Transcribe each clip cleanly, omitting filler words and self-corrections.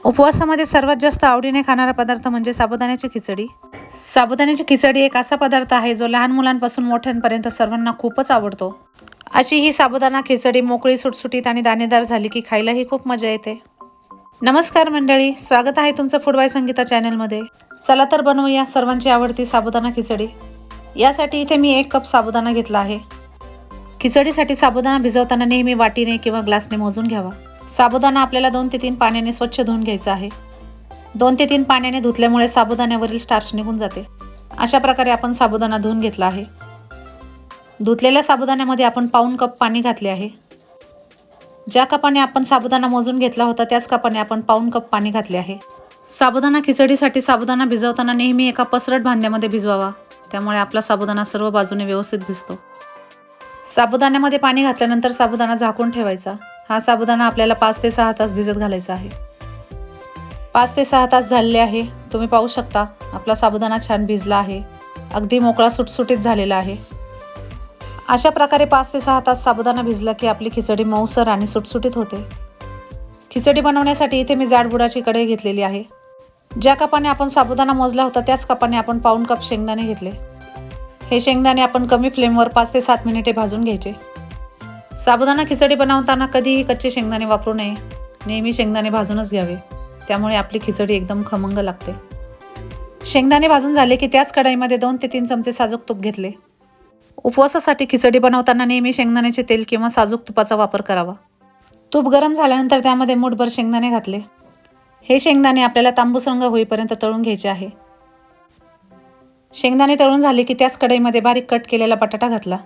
उपवासामध्ये सर्वात जास्त आवडीने खाणारा पदार्थ म्हणजे साबुदाण्याची खिचडी. साबुदाण्याची खिचडी एक असा पदार्थ आहे जो लहान मुलांपासून मोठ्यांपर्यंत सर्वांना खूपच आवडतो. अशी ही साबुदाणा खिचडी मोकळी सुटसुटीत आणि दाणेदार झाली की खायलाही खूप मजा येते. नमस्कार मंडळी, स्वागत आहे तुमचं फूड बाय संगीता चॅनलमध्ये. चला तर बनवूया सर्वांची आवडती साबुदाणा खिचडी. यासाठी इथे मी 1 कप साबुदाणा घेतला आहे. खिचडीसाठी साबुदाणा भिजवताना नेहमी वाटीने किंवा ग्लासने मोजून घ्यावा. साबुदाणा आपल्याला 2 ते 3 पाण्याने स्वच्छ धुवून घ्यायचा आहे. 2 ते 3 पाण्याने धुतल्यामुळे साबुदाण्यावरील स्टार्च निघून जाते. अशा प्रकारे आपण साबुदाणा धुवून घेतला आहे. धुतलेल्या साबुदाण्यामध्ये आपण पाऊण कप पाणी घातले आहे. ज्या कपाने आपण साबुदाणा मोजून घेतला होता त्याच कपाने आपण पाऊण कप पाणी घातले आहे. साबुदाणा खिचडीसाठी साबुदाणा भिजवताना नेहमी एका पसरट भांड्यामध्ये भिजवावा. त्यामुळे आपला साबुदाणा सर्व बाजूने व्यवस्थित भिजतो. साबुदाण्यामध्ये पाणी घातल्यानंतर साबुदाणा झाकून ठेवायचा. हा साबुदाणा आपल्याला 5 ते 6 तास भिजत घालायचा आहे. 5 ते 6 तास झालेले आहे. तुम्ही पाहू शकता आपला साबुदाणा छान भिजला आहे. अगदी मोकळा सुटसुटीत झालेला आहे. अशा प्रकारे 5 ते 6 तास साबुदाणा भिजला की आपली खिचडी मऊसर आणि सुटसुटीत होते. खिचडी बनवण्यासाठी इथे मी जाड बुडाची कढई घेतलेली आहे. ज्या कपाने आपण साबुदाणा मोजला होता त्याच कपाने आपण पाऊण कप शेंगदाणे घेतले. हे शेंगदाणे आपण कमी फ्लेमवर 5 ते 7 मिनिटे भाजून घ्यायचे. साबुदाणा खिचडी बनवताना कधीही कच्चे शेंगदाणे वापरू नये. नेहमी शेंगदाणे भाजूनच घ्यावे. त्यामुळे आपली खिचडी एकदम खमंग लागते. शेंगदाणे भाजून झाले की त्याच कढईमध्ये 2 ते 3 चमचे साजूक तूप घेतले. उपवासासाठी खिचडी बनवताना नेहमी शेंगदाण्याचे तेल किंवा साजूक तुपाचा वापर करावा. तूप गरम झाल्यानंतर त्यामध्ये मूठभर शेंगदाणे घातले. हे शेंगदाणे आपल्याला तांबूस रंग होईपर्यंत तळून घ्यायचे आहे. शेंगदाणे तळून झाले की त्याच कढईमध्ये बारीक कट केलेला बटाटा घातला.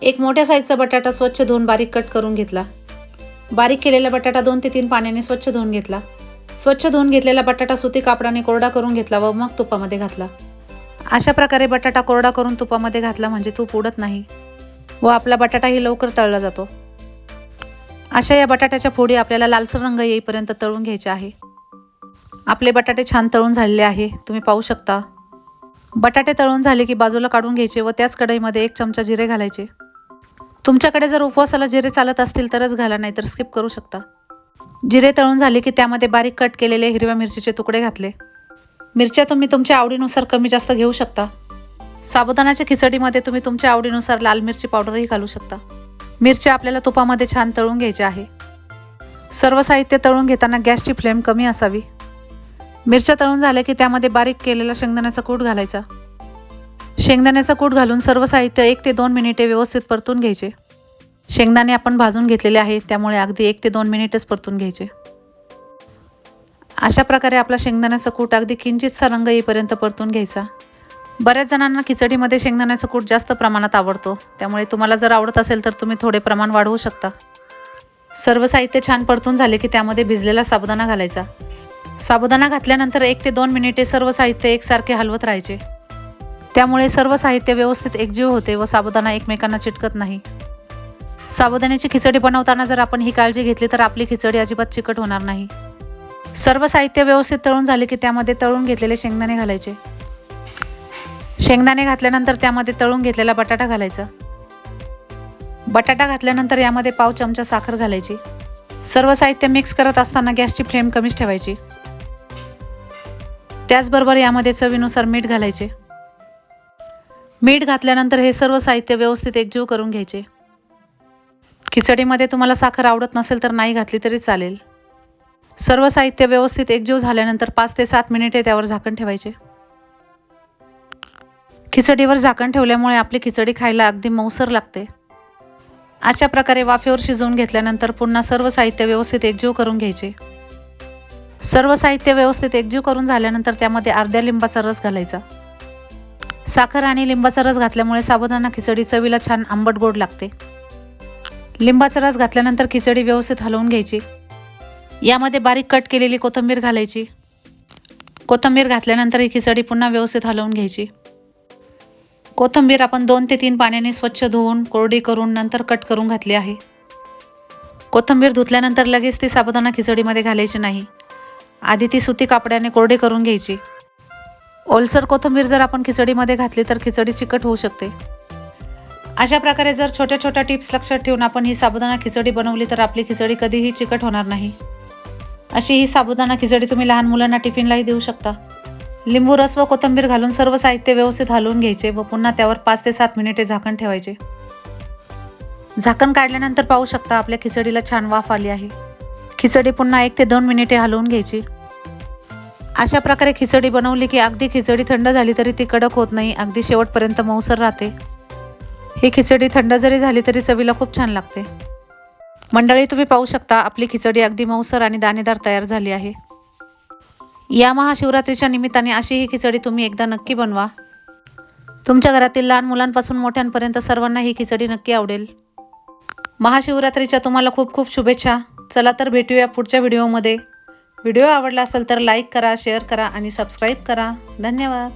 एक मोठ्या साईजचा बटाटा स्वच्छ धुवून बारीक कट करून घेतला. बारीक केलेला बटाटा 2 ते 3 पाण्याने स्वच्छ धुवून घेतला. स्वच्छ धुवून घेतलेला बटाटा सुती कापडाने कोरडा करून घेतला व मग तुपामध्ये घातला. अशा प्रकारे बटाटा कोरडा करून तुपामध्ये घातला म्हणजे तूप उडत नाही व आपला बटाटाही लवकर तळला जातो. अशा या बटाट्याच्या फोडी आपल्याला लालसर रंग येईपर्यंत तळून घ्यायचे आहे. आपले बटाटे छान तळून झालेले आहे. तुम्ही पाहू शकता. बटाटे तळून झाले की बाजूला काढून घ्यायचे व त्याच कढईमध्ये 1 चमचा जिरे घालायचे. तुमच्याकडे जर उपवासाला जिरे चालत असतील तरच घाला, नाहीतर स्किप करू शकता. जिरे तळून झाले की त्यामध्ये बारीक कट केलेले हिरव्या मिरचीचे तुकडे घातले. मिरच्या तुम्ही तुमच्या आवडीनुसार कमी जास्त घेऊ शकता. साबुदाण्याच्या खिचडीमध्ये तुम्ही तुमच्या आवडीनुसार लाल मिरची पावडरही घालू शकता. मिरच्या आपल्याला तुपामध्ये छान तळून घ्यायच्या आहे. सर्व साहित्य तळून घेताना गॅसची फ्लेम कमी असावी. मिरच्या तळून झाल्या की त्यामध्ये बारीक केलेला शेंगदाण्याचा कूट घालायचा. शेंगदाण्याचा कूट घालून सर्व साहित्य 1 ते 2 मिनिटे व्यवस्थित परतून घ्यायचे. शेंगदाणे आपण भाजून घेतलेले आहे त्यामुळे अगदी 1 ते 2 मिनिटच परतून घ्यायचे. अशा प्रकारे आपला शेंगदाण्याचा कूट अगदी किंचितसा रंग येईपर्यंत परतून घ्यायचा. बऱ्याच जणांना खिचडीमध्ये शेंगदाण्याचा कूट जास्त प्रमाणात आवडतो. त्यामुळे तुम्हाला जर आवडत असेल तर तुम्ही थोडे प्रमाण वाढवू शकता. सर्व साहित्य छान परतून झाले की त्यामध्ये भिजलेला साबुदाणा घालायचा. साबुदाणा घातल्यानंतर 1 ते 2 मिनिटे सर्व साहित्य एकसारखे हलवत राहायचे. त्यामुळे सर्व साहित्य व्यवस्थित एकजीव होते व साबुदाणा एकमेकांना चिटकत नाही. साबुदाण्याची खिचडी बनवताना जर आपण ही काळजी घेतली तर आपली खिचडी अजिबात चिकट होणार नाही. सर्व साहित्य व्यवस्थित तळून झाले की त्यामध्ये तळून घेतलेले शेंगदाणे घालायचे. शेंगदाणे घातल्यानंतर त्यामध्ये तळून घेतलेला बटाटा घालायचा. बटाटा घातल्यानंतर यामध्ये पाव चमचा साखर घालायची. सर्व साहित्य मिक्स करत असताना गॅसची फ्लेम कमीच ठेवायची. त्याचबरोबर यामध्ये चवीनुसार मीठ घालायचे. मीठ घातल्यानंतर हे सर्व साहित्य व्यवस्थित एकजीव करून घ्यायचे. खिचडीमध्ये तुम्हाला साखर आवडत नसेल तर नाही घातली तरी चालेल. सर्व साहित्य व्यवस्थित एकजीव झाल्यानंतर 5 ते 7 मिनिटे त्यावर झाकण ठेवायचे. खिचडीवर झाकण ठेवल्यामुळे आपली खिचडी खायला अगदी मऊसर लागते. अशा प्रकारे वाफेवर शिजवून घेतल्यानंतर पुन्हा सर्व साहित्य व्यवस्थित एकजीव करून घ्यायचे. सर्व साहित्य व्यवस्थित एकजीव करून झाल्यानंतर त्यामध्ये अर्ध्या लिंबाचा रस घालायचा. साखर आणि लिंबाचा रस घातल्यामुळे साबुदाणा खिचडी चवीला छान आंबट गोड लागते. लिंबाचा रस घातल्यानंतर खिचडी व्यवस्थित हलवून घ्यायची. यामध्ये बारीक कट केलेली कोथिंबीर घालायची. कोथिंबीर घातल्यानंतर ही खिचडी पुन्हा व्यवस्थित हलवून घ्यायची. कोथिंबीर आपण 2 ते 3 पाण्याने स्वच्छ धुवून कोरडी करून नंतर कट करून घातली आहे. कोथिंबीर धुतल्यानंतर लगेच ती साबुदाणा खिचडीमध्ये घालायची नाही. आधी ती सुती कापडाने कोरडी करून घ्यायची. ओलसर कोथिंबीर जर आपण खिचडीमध्ये घातली तर खिचडी चिकट होऊ शकते. अशा प्रकारे जर छोट्या छोट्या टिप्स लक्षात ठेवून आपण ही साबुदाणा खिचडी बनवली तर आपली खिचडी कधीही चिकट होणार नाही. अशी ही साबुदाणा खिचडी तुम्ही लहान मुलांना टिफिनलाही देऊ शकता. लिंबू रस व कोथिंबीर घालून सर्व साहित्य व्यवस्थित हलवून घ्यायचे व पुन्हा त्यावर 5 ते 7 मिनिटे झाकण ठेवायचे. झाकण काढल्यानंतर पाहू शकता आपल्या खिचडीला छान वाफ आली आहे. खिचडी पुन्हा 1 ते 2 मिनिटे हलवून घ्यायची. अशा प्रकारे खिचडी बनवली की अगदी खिचडी थंड झाली तरी ती कडक होत नाही, अगदी शेवटपर्यंत मऊसर राहते. ही खिचडी थंड जरी झाली तरी चवीला खूप छान लागते. मंडळी, तुम्ही पाहू शकता आपली खिचडी अगदी मऊसर आणि दाणेदार तयार झाली आहे. या महाशिवरात्रीच्या निमित्ताने अशी ही खिचडी तुम्ही एकदा नक्की बनवा. तुमच्या घरातील लहान मुलांपासून मोठ्यांपर्यंत सर्वांना ही खिचडी नक्की आवडेल. महाशिवरात्रीच्या तुम्हाला खूप खूप शुभेच्छा. चला तर भेटूया पुढच्या व्हिडिओमध्ये. व्हिडिओ आवडला असेल तर लाईक करा, शेअर करा आणि सबस्क्राईब करा. धन्यवाद.